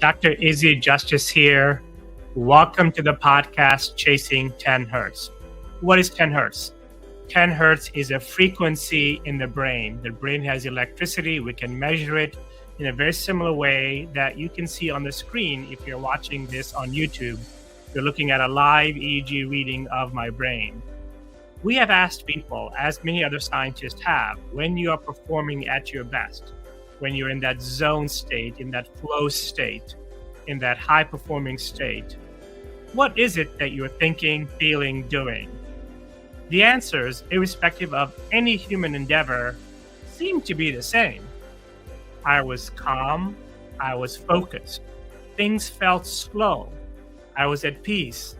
Dr. Izzy Justice here. Welcome to the podcast Chasing 10 Hertz. What is 10 Hertz? 10 Hertz is a frequency in the brain. The brain has electricity. We can measure it in a very similar way that you can see on the screen if you're watching this on YouTube. You're looking at a live EEG reading of my brain. We have asked people, as many other scientists have, when you are performing at your best, when you're in that zone state, in that flow state, in that high performing state, what is it that you're thinking, feeling, doing? The answers, irrespective of any human endeavor, seem to be the same. I was calm. I was focused. Things felt slow. I was at peace.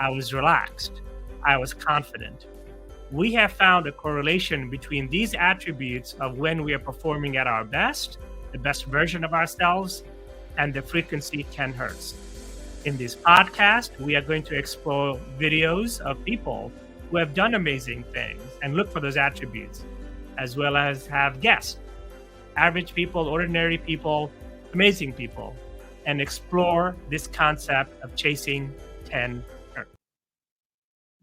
I was relaxed. I was confident. We have found a correlation between these attributes of when we are performing at our best, the best version of ourselves, and the frequency 10 hertz. In this podcast, we are going to explore videos of people who have done amazing things and look for those attributes, as well as have guests, average people, ordinary people, amazing people, and explore this concept of chasing 10 hertz.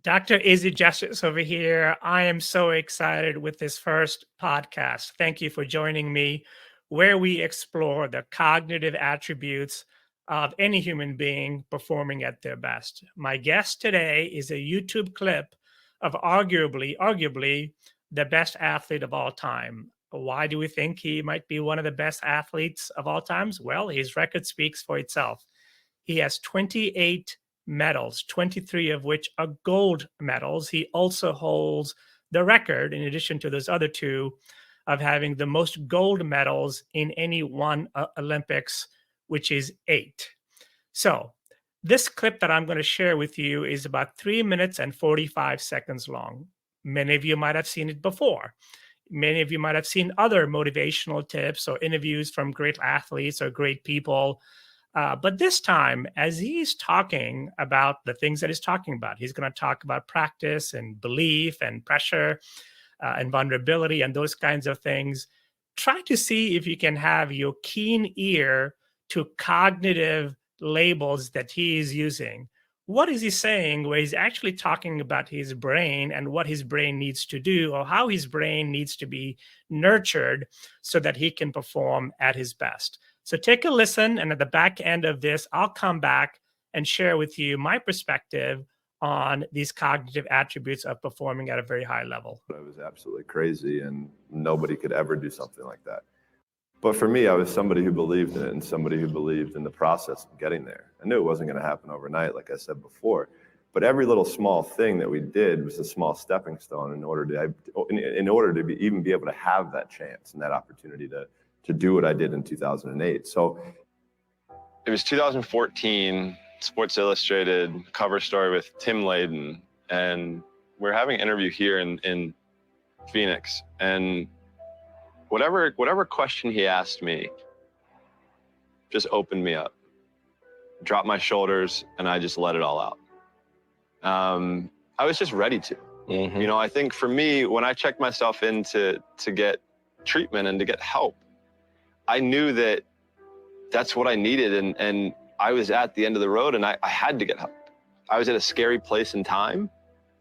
Dr. Izzy Justice over here. I am so excited with this first podcast. Thank you for joining me, where we explore the cognitive attributes of any human being performing at their best. My guest today is a YouTube clip of arguably the best athlete of all time. Why do we think he might be one of the best athletes of all times? Well, his record speaks for itself. He has 28 medals, 23 of which are gold medals. He also holds the record, in addition to those other two, of having the most gold medals in any one Olympics, which is 8. So this clip that I'm going to share with you is about 3 minutes and 45 seconds long. Many of you might have seen it before. Many of you might have seen other motivational tips or interviews from great athletes or great people. But this time, as he's talking about the things that he's talking about, he's going to talk about practice and belief and pressure and vulnerability and those kinds of things. Try to see if you can have your keen ear to cognitive labels that he is using. What is he saying where he's actually talking about his brain and what his brain needs to do, or how his brain needs to be nurtured so that he can perform at his best? So take a listen, and at the back end of this, I'll come back and share with you my perspective on these cognitive attributes of performing at a very high level. It was absolutely crazy, and nobody could ever do something like that. But for me, I was somebody who believed in it and somebody who believed in the process of getting there. I knew it wasn't going to happen overnight, like I said before. But every little small thing that we did was a small stepping stone in order to even be able to have that chance and that opportunity to do what I did in 2008. So it was 2014, Sports Illustrated cover story with Tim Layden, and we're having an interview here in Phoenix, and whatever question he asked me just opened me up, dropped my shoulders, and I just let it all out. I was just ready to. Mm-hmm. You know, I think for me, when I checked myself in to get treatment and to get help, I knew that that's what I needed, and I was at the end of the road, and I had to get help. I was at a scary place in time,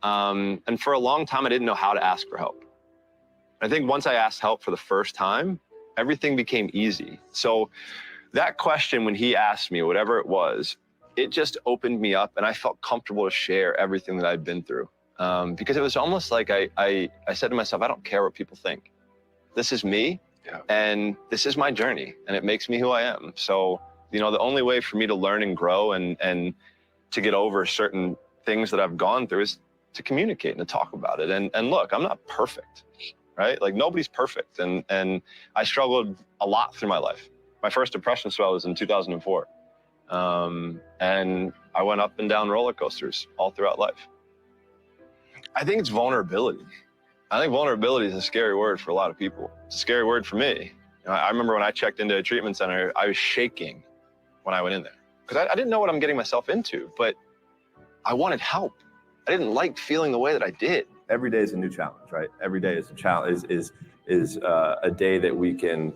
and for a long time, I didn't know how to ask for help. I think once I asked help for the first time, everything became easy. So that question, when he asked me, whatever it was, it just opened me up, and I felt comfortable to share everything that I'd been through, because it was almost like I said to myself, I don't care what people think. This is me. Yeah. And this is my journey, and it makes me who I am. So, you know, the only way for me to learn and grow and to get over certain things that I've gone through is to communicate and to talk about it. And look, I'm not perfect, right? Like, nobody's perfect. And I struggled a lot through my life. My first depression spell was in 2004. And I went up and down roller coasters all throughout life. I think it's vulnerability. I think vulnerability is a scary word for a lot of people. It's a scary word for me. You know, I remember when I checked into a treatment center, I was shaking when I went in there because I didn't know what I'm getting myself into, but I wanted help. I didn't like feeling the way that I did. Every day is a new challenge, right? Every day is a challenge, is a day that we can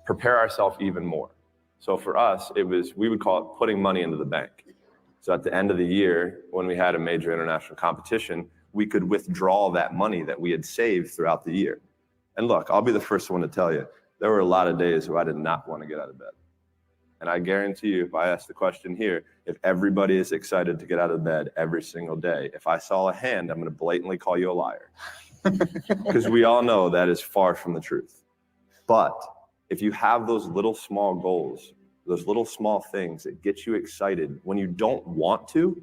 prepare ourselves even more. So for us, we would call it putting money into the bank. So at the end of the year, when we had a major international competition, we could withdraw that money that we had saved throughout the year. And look, I'll be the first one to tell you, there were a lot of days where I did not want to get out of bed. And I guarantee you, if I ask the question here, if everybody is excited to get out of bed every single day, if I saw a hand, I'm going to blatantly call you a liar. Because we all know that is far from the truth. But if you have those little small goals, those little small things that get you excited when you don't want to,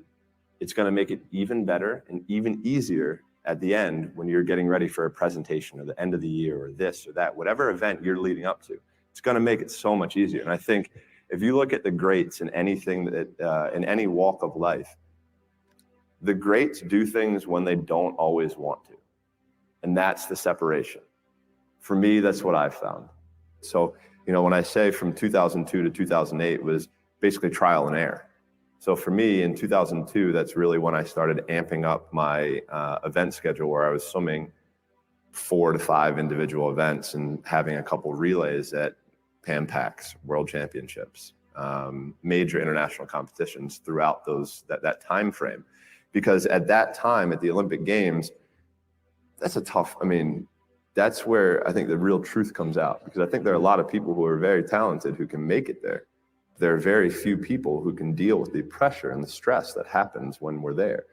it's going to make it even better and even easier at the end when you're getting ready for a presentation or the end of the year or this or that, whatever event you're leading up to. It's going to make it so much easier. And I think if you look at the greats in anything that in any walk of life, the greats do things when they don't always want to. And that's the separation. For me, that's what I've found. So, when I say from 2002 to 2008 was basically trial and error. So for me in 2002, that's really when I started amping up my event schedule, where I was swimming 4 to 5 individual events and having a couple relays at Pan Pacs, World Championships, major international competitions throughout that time frame. Because at that time at the Olympic Games, that's where I think the real truth comes out, because I think there are a lot of people who are very talented who can make it there. There are very few people who can deal with the pressure and the stress that happens when we're there.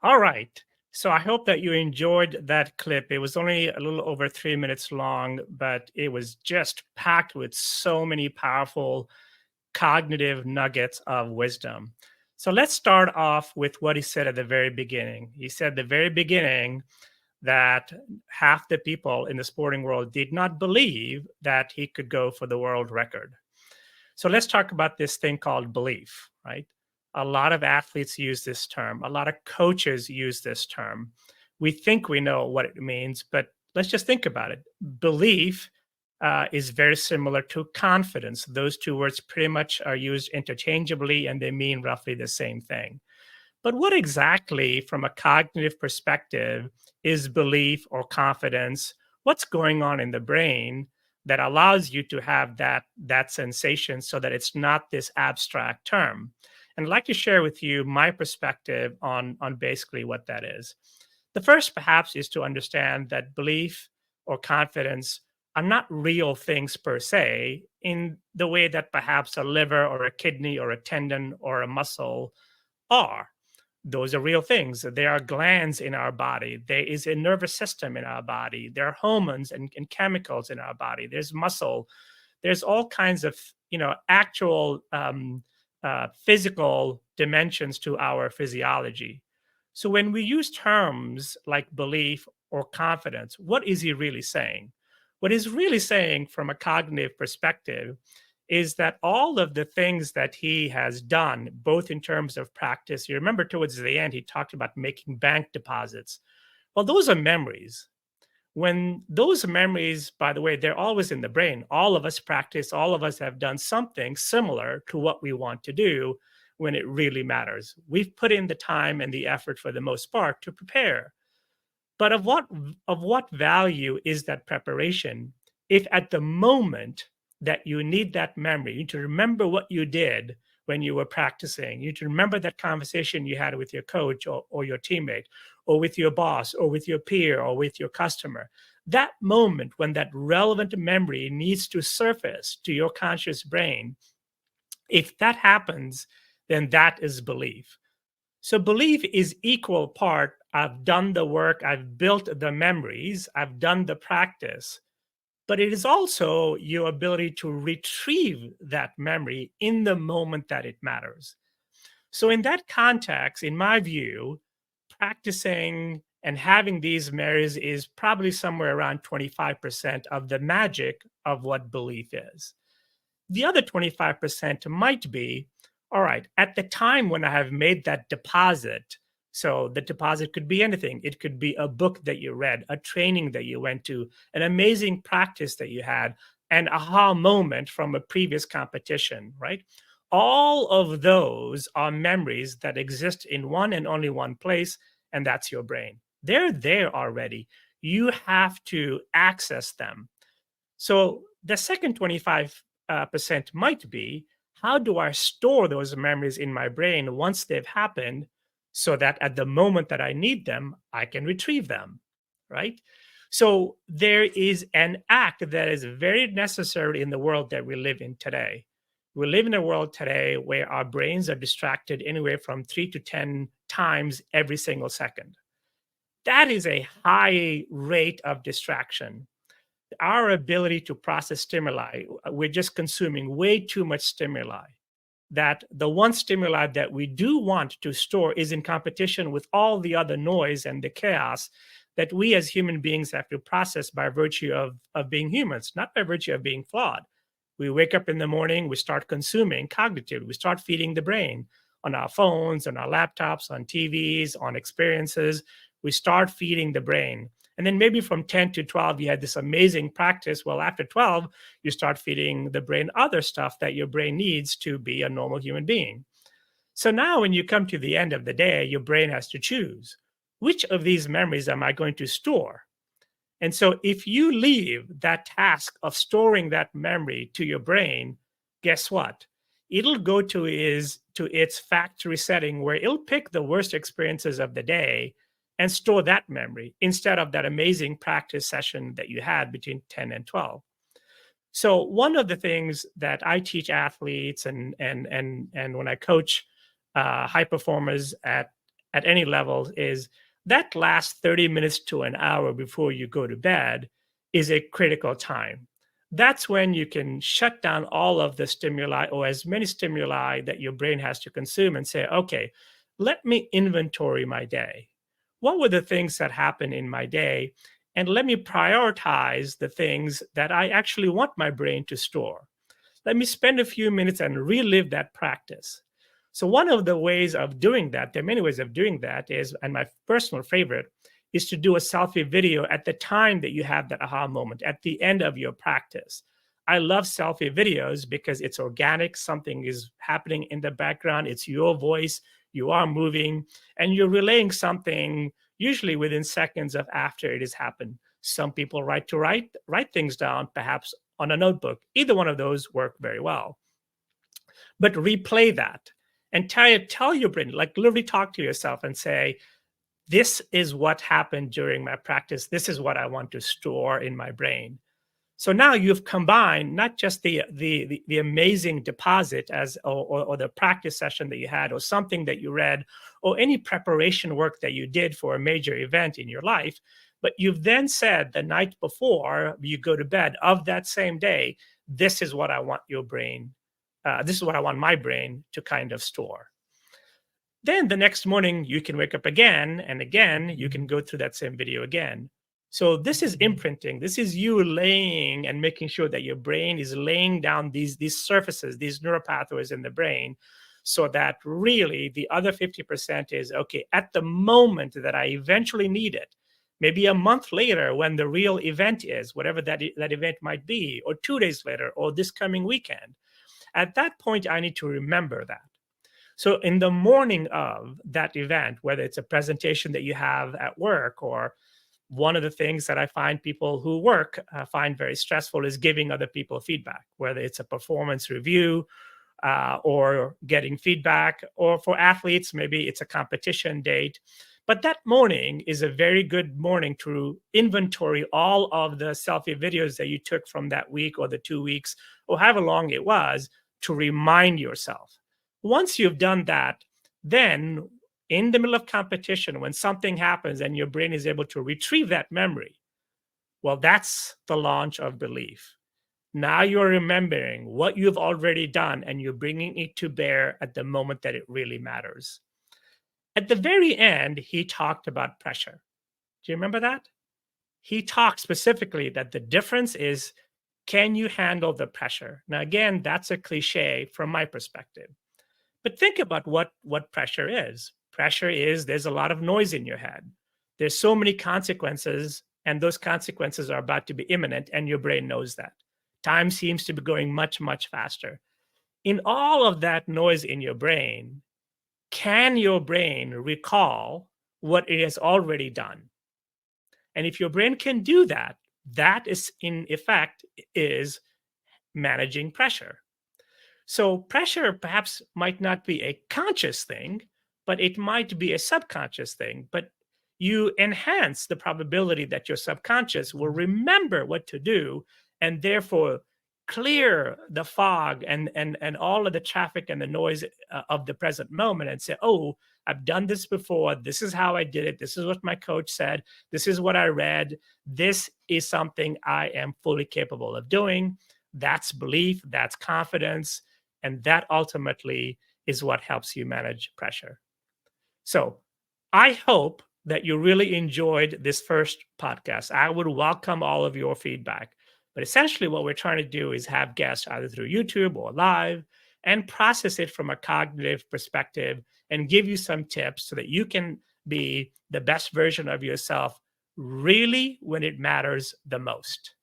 All right. So I hope that you enjoyed that clip. It was only a little over 3 minutes long, but it was just packed with so many powerful cognitive nuggets of wisdom. So let's start off with what he said at the very beginning. He said at the very beginning that half the people in the sporting world did not believe that he could go for the world record. So let's talk about this thing called belief, right? A lot of athletes use this term. A lot of coaches use this term. We think we know what it means, but let's just think about it. Belief is very similar to confidence. Those two words pretty much are used interchangeably, and they mean roughly the same thing. But what exactly, from a cognitive perspective, is belief or confidence? What's going on in the brain that allows you to have that sensation, so that it's not this abstract term? And I'd like to share with you my perspective on basically what that is. The first, perhaps, is to understand that belief or confidence are not real things per se, in the way that perhaps a liver or a kidney or a tendon or a muscle are. Those are real things. There are glands in our body. There is a nervous system in our body. There are hormones and chemicals in our body. There's muscle. There's all kinds of, actual physical dimensions to our physiology. So when we use terms like belief or confidence, what is he really saying? What he's really saying from a cognitive perspective is that all of the things that he has done, both in terms of practice, you remember towards the end, he talked about making bank deposits. Well, those are memories. When those memories, by the way, they're always in the brain. All of us practice, all of us have done something similar to what we want to do when it really matters. We've put in the time and the effort for the most part to prepare. But of what value is that preparation if at the moment that you need that memory, you need to remember what you did when you were practicing, you need to remember that conversation you had with your coach or your teammate or with your boss or with your peer or with your customer, that moment when that relevant memory needs to surface to your conscious brain, if that happens, then that is belief. So belief is equal part, I've done the work, I've built the memories, I've done the practice, but it is also your ability to retrieve that memory in the moment that it matters. So in that context, in my view, practicing and having these memories is probably somewhere around 25% of the magic of what belief is. The other 25% might be, all right, at the time when I have made that deposit, so the deposit could be anything. It could be a book that you read, a training that you went to, an amazing practice that you had, an aha moment from a previous competition, right? All of those are memories that exist in one and only one place, and that's your brain. They're there already. You have to access them. So the second 25 percent might be, how do I store those memories in my brain once they've happened so that at the moment that I need them, I can retrieve them, right? So there is an act that is very necessary in the world that we live in today. We live in a world today where our brains are distracted anywhere from 3 to 10 times every single second. That is a high rate of distraction. Our ability to process stimuli, we're just consuming way too much stimuli. That the one stimuli that we do want to store is in competition with all the other noise and the chaos that we as human beings have to process by virtue of being humans, not by virtue of being flawed. We wake up in the morning, we start consuming cognitively, we start feeding the brain on our phones, on our laptops, on TVs, on experiences. We start feeding the brain. And then maybe from 10 to 12, you had this amazing practice. Well, after 12, you start feeding the brain other stuff that your brain needs to be a normal human being. So now when you come to the end of the day, your brain has to choose, which of these memories am I going to store? And so if you leave that task of storing that memory to your brain, guess what? It'll go to its factory setting where it'll pick the worst experiences of the day and store that memory instead of that amazing practice session that you had between 10 and 12. So one of the things that I teach athletes and when I coach high performers at any level is that last 30 minutes to an hour before you go to bed is a critical time. That's when you can shut down all of the stimuli or as many stimuli that your brain has to consume and say, okay, let me inventory my day. What were the things that happened in my day? And let me prioritize the things that I actually want my brain to store. Let me spend a few minutes and relive that practice. So one of the ways of doing that, there are many ways of doing that is, and my personal favorite, is to do a selfie video at the time that you have that aha moment, at the end of your practice. I love selfie videos because it's organic. Something is happening in the background. It's your voice. You are moving and you're relaying something usually within seconds of after it has happened. Some people write things down, perhaps on a notebook. Either one of those work very well. But replay that and tell your brain, like literally talk to yourself and say, this is what happened during my practice. This is what I want to store in my brain. So now you've combined not just the amazing deposit or the practice session that you had or something that you read or any preparation work that you did for a major event in your life, but you've then said the night before you go to bed of that same day, this is what I want your brain, this is what I want my brain to kind of store. Then the next morning you can wake up again and again, you can go through that same video again. So this is imprinting. This is you laying and making sure that your brain is laying down these surfaces, these neural pathways in the brain, so that really the other 50% is, okay, at the moment that I eventually need it, maybe a month later when the real event is, whatever that event might be, or 2 days later, or this coming weekend, at that point, I need to remember that. So in the morning of that event, whether it's a presentation that you have at work or one of the things that I find people who work find very stressful is giving other people feedback, whether it's a performance review or getting feedback, or for athletes, maybe it's a competition date. But that morning is a very good morning to inventory all of the selfie videos that you took from that week or the 2 weeks or however long it was to remind yourself. Once you've done that, then in the middle of competition, when something happens and your brain is able to retrieve that memory, well, that's the launch of belief. Now you're remembering what you've already done and you're bringing it to bear at the moment that it really matters. At the very end, he talked about pressure. Do you remember that? He talked specifically that the difference is, can you handle the pressure? Now, again, that's a cliche from my perspective. But think about what pressure is. Pressure is there's a lot of noise in your head. There's so many consequences, and those consequences are about to be imminent, and your brain knows that. Time seems to be going much, much faster. In all of that noise in your brain, can your brain recall what it has already done? And if your brain can do that, that is in effect is managing pressure. So pressure perhaps might not be a conscious thing, but it might be a subconscious thing. But you enhance the probability that your subconscious will remember what to do and therefore clear the fog and all of the traffic and the noise of the present moment and say, oh, I've done this before. This is how I did it. This is what my coach said. This is what I read. This is something I am fully capable of doing. That's belief, that's confidence. And that ultimately is what helps you manage pressure. So I hope that you really enjoyed this first podcast. I would welcome all of your feedback. But essentially, what we're trying to do is have guests either through YouTube or live and process it from a cognitive perspective and give you some tips so that you can be the best version of yourself really when it matters the most.